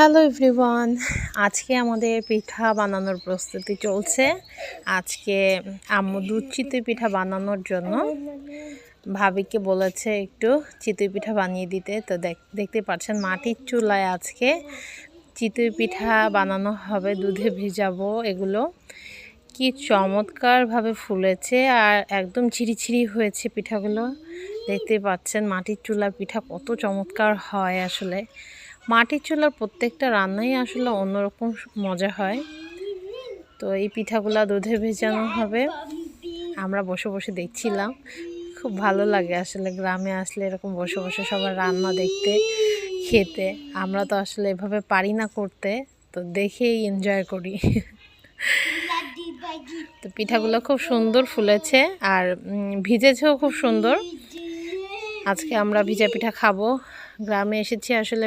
Hello everyone, আজকে আমাদের পিঠা বানানোর প্রস্তুতি চলছে। আজকে আম্মু দুধ চিতই পিঠা বানানোর জন্য ভাবিকে বলেছে একটু চিতই পিঠা বানিয়ে দিতে। তো দেখতে পাচ্ছেন মাটির চুলায় আজকে চিতই পিঠা বানানো হবে, দুধে ভিজাবো। এগুলো কি চমৎকারভাবে ফুলেছে আর একদম ঝিরিঝিরি হয়েছে পিঠাগুলো। দেখতে পাচ্ছেন মাটির চুলার পিঠা কত চমৎকার হয়। আসলে মাটির চুলার প্রত্যেকটা রান্নাই আসলে অন্যরকম মজা হয়। তো এই পিঠাগুলা দুধে ভেজানো হবে, আমরা বসে বসে দেখছিলাম। খুব ভালো লাগে আসলে গ্রামে আসলে এরকম বসে বসে সবার রান্না দেখতে, খেতে। আমরা তো আসলে এভাবে পারি না করতে, তো দেখেই এনজয় করি। তো পিঠাগুলো খুব সুন্দর ফুলেছে আর ভিজেছেও খুব সুন্দর। আজকে আমরা ভিজা পিঠা খাবো। গ্রামে এসেছি আসলে